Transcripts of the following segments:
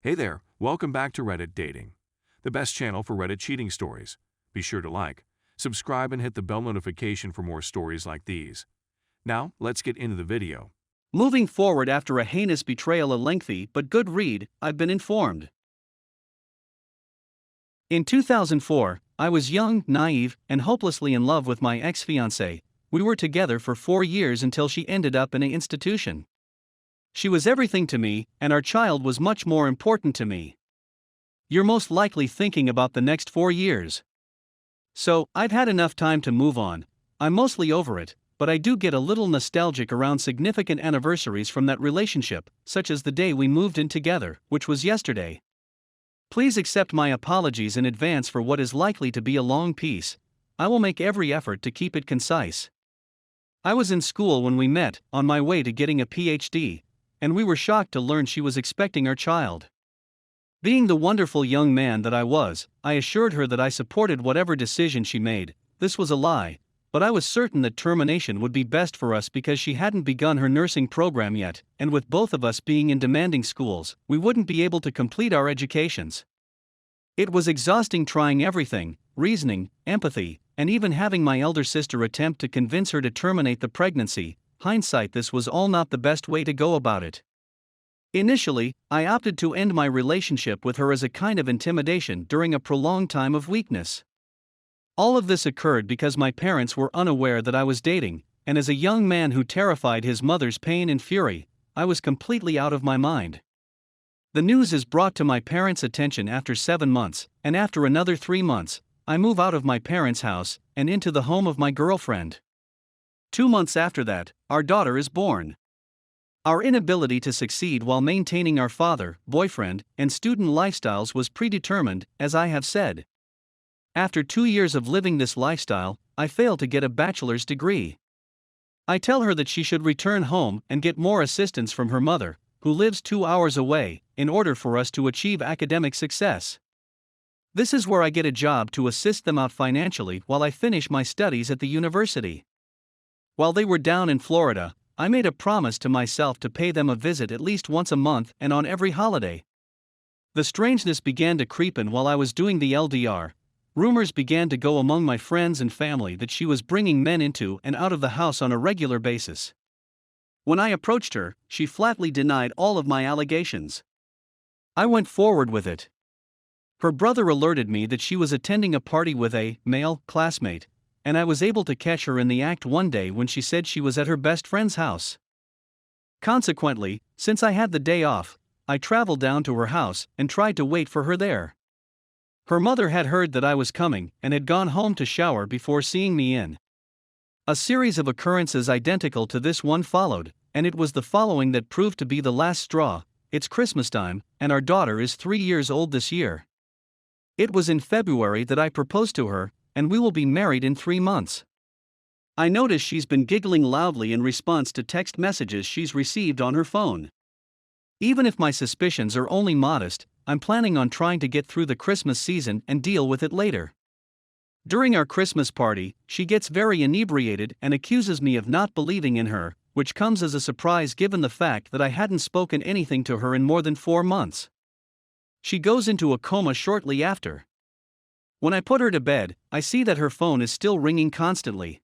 Hey there, welcome back to Reddit Dating, the best channel for Reddit cheating stories. Be sure to like, subscribe, and hit the bell notification for more stories like these. Now, let's get into the video. Moving forward after a heinous betrayal, a lengthy but good read, I've been informed. In 2004, I was young, naive, and hopelessly in love with my ex-fiancée. We were together for 4 years until she ended up in an institution. She was everything to me, and our child was much more important to me. You're most likely thinking about the next 4 years. So, I've had enough time to move on. I'm mostly over it, but I do get a little nostalgic around significant anniversaries from that relationship, such as the day we moved in together, which was yesterday. Please accept my apologies in advance for what is likely to be a long piece. I will make every effort to keep it concise. I was in school when we met, on my way to getting a PhD, and we were shocked to learn she was expecting our child. Being the wonderful young man that I was, I assured her that I supported whatever decision she made. This was a lie, but I was certain that termination would be best for us because she hadn't begun her nursing program yet, and with both of us being in demanding schools, we wouldn't be able to complete our educations. It was exhausting trying everything, reasoning, empathy, and even having my elder sister attempt to convince her to terminate the pregnancy. Hindsight, this was all not the best way to go about it. Initially, I opted to end my relationship with her as a kind of intimidation during a prolonged time of weakness. All of this occurred because my parents were unaware that I was dating, and as a young man who terrified his mother's pain and fury, I was completely out of my mind. The news is brought to my parents' attention after 7 months, and after another 3 months, I move out of my parents' house and into the home of my girlfriend. 2 months after that, our daughter is born. Our inability to succeed while maintaining our father, boyfriend, and student lifestyles was predetermined, as I have said. After 2 years of living this lifestyle, I failed to get a bachelor's degree. I tell her that she should return home and get more assistance from her mother, who lives 2 hours away, in order for us to achieve academic success. This is where I get a job to assist them out financially while I finish my studies at the university. While they were down in Florida, I made a promise to myself to pay them a visit at least once a month and on every holiday. The strangeness began to creep in while I was doing the LDR. Rumors began to go among my friends and family that she was bringing men into and out of the house on a regular basis. When I approached her, she flatly denied all of my allegations. I went forward with it. Her brother alerted me that she was attending a party with a male classmate, and I was able to catch her in the act one day when she said she was at her best friend's house. Consequently, since I had the day off, I traveled down to her house and tried to wait for her there. Her mother had heard that I was coming and had gone home to shower before seeing me in. A series of occurrences identical to this one followed, and it was the following that proved to be the last straw. It's Christmas time, and our daughter is 3 years old this year. It was in February that I proposed to her, and we will be married in 3 months. I notice she's been giggling loudly in response to text messages she's received on her phone. Even if my suspicions are only modest, I'm planning on trying to get through the Christmas season and deal with it later. During our Christmas party, she gets very inebriated and accuses me of not believing in her, which comes as a surprise given the fact that I hadn't spoken anything to her in more than 4 months. She goes into a coma shortly after. When I put her to bed, I see that her phone is still ringing constantly.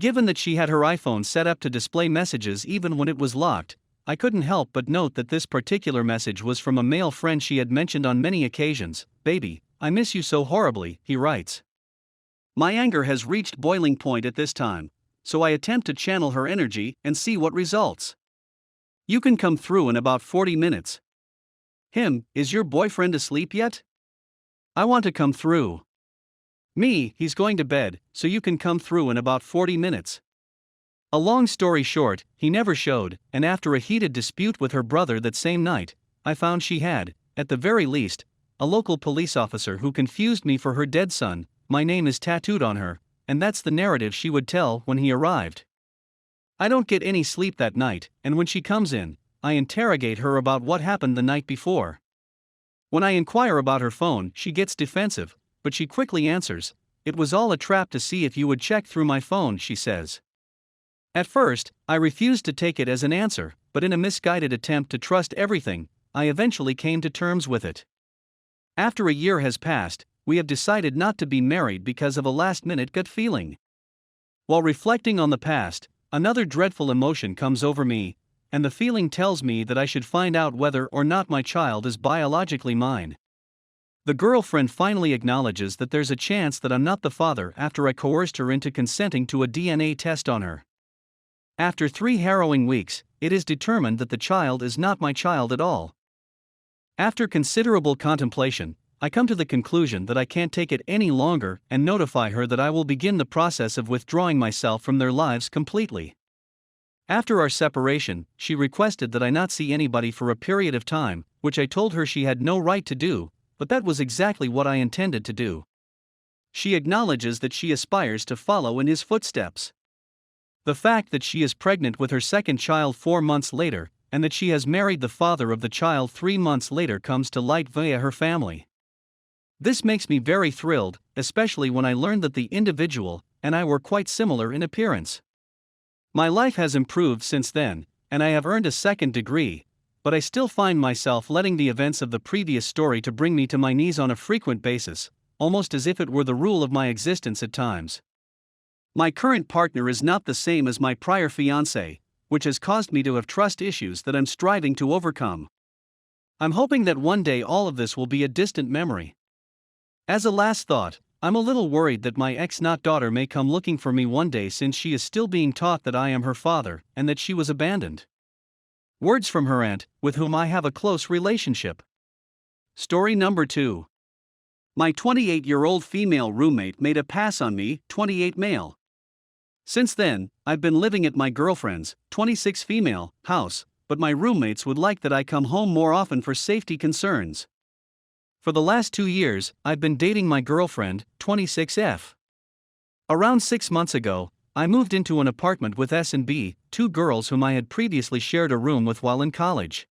Given that she had her iPhone set up to display messages even when it was locked, I couldn't help but note that this particular message was from a male friend she had mentioned on many occasions. "Baby, I miss you so horribly," he writes. My anger has reached boiling point at this time, so I attempt to channel her energy and see what results. "You can come through in about 40 minutes. Him, is your boyfriend asleep yet? I want to come through. Me, he's going to bed, so you can come through in about 40 minutes. A long story short, he never showed, and after a heated dispute with her brother that same night, I found she had, at the very least, a local police officer who confused me for her dead son. My name is tattooed on her, and that's the narrative she would tell when he arrived. I don't get any sleep that night, and when she comes in, I interrogate her about what happened the night before. When I inquire about her phone, she gets defensive, but she quickly answers, "It was all a trap to see if you would check through my phone," she says. At first, I refused to take it as an answer, but in a misguided attempt to trust everything, I eventually came to terms with it. After a year has passed, we have decided not to be married because of a last-minute gut feeling. While reflecting on the past, another dreadful emotion comes over me, and the feeling tells me that I should find out whether or not my child is biologically mine. The girlfriend finally acknowledges that there's a chance that I'm not the father after I coerced her into consenting to a DNA test on her. After 3 harrowing weeks, it is determined that the child is not my child at all. After considerable contemplation, I come to the conclusion that I can't take it any longer and notify her that I will begin the process of withdrawing myself from their lives completely. After our separation, she requested that I not see anybody for a period of time, which I told her she had no right to do, but that was exactly what I intended to do. She acknowledges that she aspires to follow in his footsteps. The fact that she is pregnant with her second child 4 months later, and that she has married the father of the child 3 months later comes to light via her family. This makes me very thrilled, especially when I learned that the individual and I were quite similar in appearance. My life has improved since then, and I have earned a second degree, but I still find myself letting the events of the previous story to bring me to my knees on a frequent basis, almost as if it were the rule of my existence at times. My current partner is not the same as my prior fiancé, which has caused me to have trust issues that I'm striving to overcome. I'm hoping that one day all of this will be a distant memory. As a last thought, I'm a little worried that my ex-daughter may come looking for me one day since she is still being taught that I am her father and that she was abandoned. Words from her aunt, with whom I have a close relationship. Story number 2. My 28-year-old female roommate made a pass on me, 28 male. Since then, I've been living at my girlfriend's, 26 female, house, but my roommates would like that I come home more often for safety concerns. For the last 2 years, I've been dating my girlfriend, 26F. Around 6 months ago, I moved into an apartment with S and B, 2 girls whom I had previously shared a room with while in college.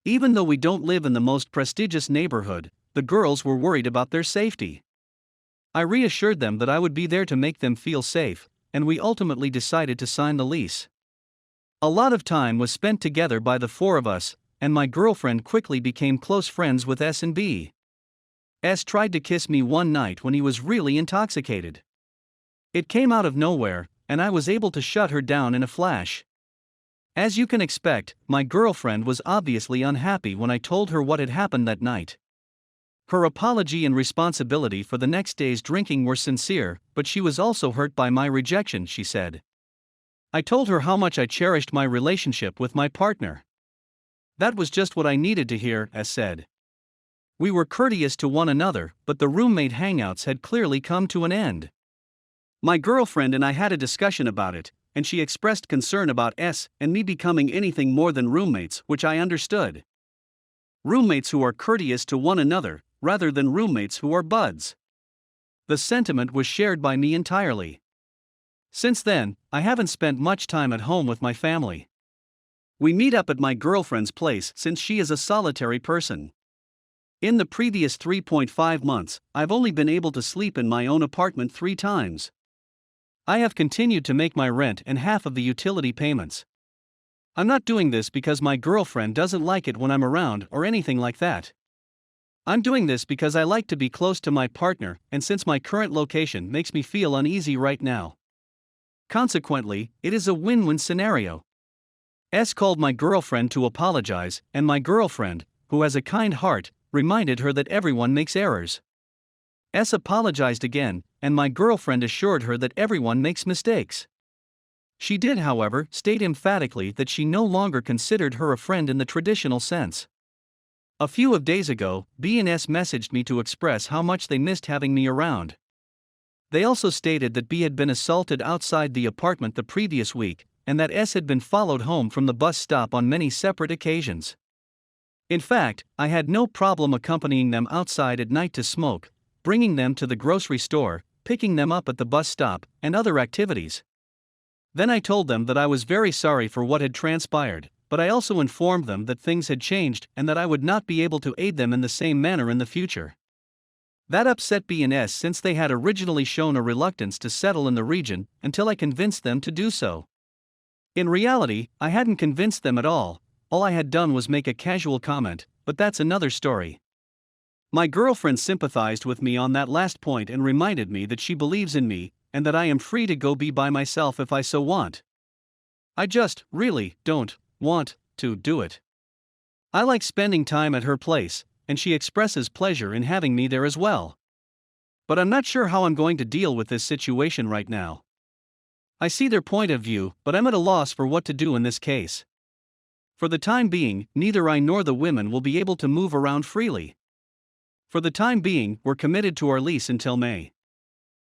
Even though we don't live in the most prestigious neighborhood, the girls were worried about their safety. I reassured them that I would be there to make them feel safe, and we ultimately decided to sign the lease. A lot of time was spent together by the 4 of us, and my girlfriend quickly became close friends with S and B. S tried to kiss me one night when he was really intoxicated. It came out of nowhere, and I was able to shut her down in a flash. As you can expect, my girlfriend was obviously unhappy when I told her what had happened that night. Her apology and responsibility for the next day's drinking were sincere, but she was also hurt by my rejection, she said. I told her how much I cherished my relationship with my partner. That was just what I needed to hear, S said. We were courteous to one another, but the roommate hangouts had clearly come to an end. My girlfriend and I had a discussion about it, and she expressed concern about S and me becoming anything more than roommates, which I understood. Roommates who are courteous to one another, rather than roommates who are buds. The sentiment was shared by me entirely. Since then, I haven't spent much time at home with my family. We meet up at my girlfriend's place since she is a solitary person. In the previous 3.5 months, I've only been able to sleep in my own apartment 3 times. I have continued to make my rent and half of the utility payments. I'm not doing this because my girlfriend doesn't like it when I'm around or anything like that. I'm doing this because I like to be close to my partner, and since my current location makes me feel uneasy right now. Consequently, it is a win-win scenario. S called my girlfriend to apologize, and my girlfriend, who has a kind heart, reminded her that everyone makes errors. S apologized again, and my girlfriend assured her that everyone makes mistakes. She did, however, state emphatically that she no longer considered her a friend in the traditional sense. A few days ago, B and S messaged me to express how much they missed having me around. They also stated that B had been assaulted outside the apartment the previous week, and that S had been followed home from the bus stop on many separate occasions. In fact, I had no problem accompanying them outside at night to smoke, bringing them to the grocery store, picking them up at the bus stop, and other activities. Then I told them that I was very sorry for what had transpired, but I also informed them that things had changed and that I would not be able to aid them in the same manner in the future. That upset B and S since they had originally shown a reluctance to settle in the region until I convinced them to do so. In reality, I hadn't convinced them at all, all I had done was make a casual comment, but that's another story. My girlfriend sympathized with me on that last point and reminded me that she believes in me, and that I am free to go be by myself if I so want. I just, really, don't want to do it. I like spending time at her place, and she expresses pleasure in having me there as well. But I'm not sure how I'm going to deal with this situation right now. I see their point of view, but I'm at a loss for what to do in this case. For the time being, neither I nor the women will be able to move around freely. For the time being, we're committed to our lease until May.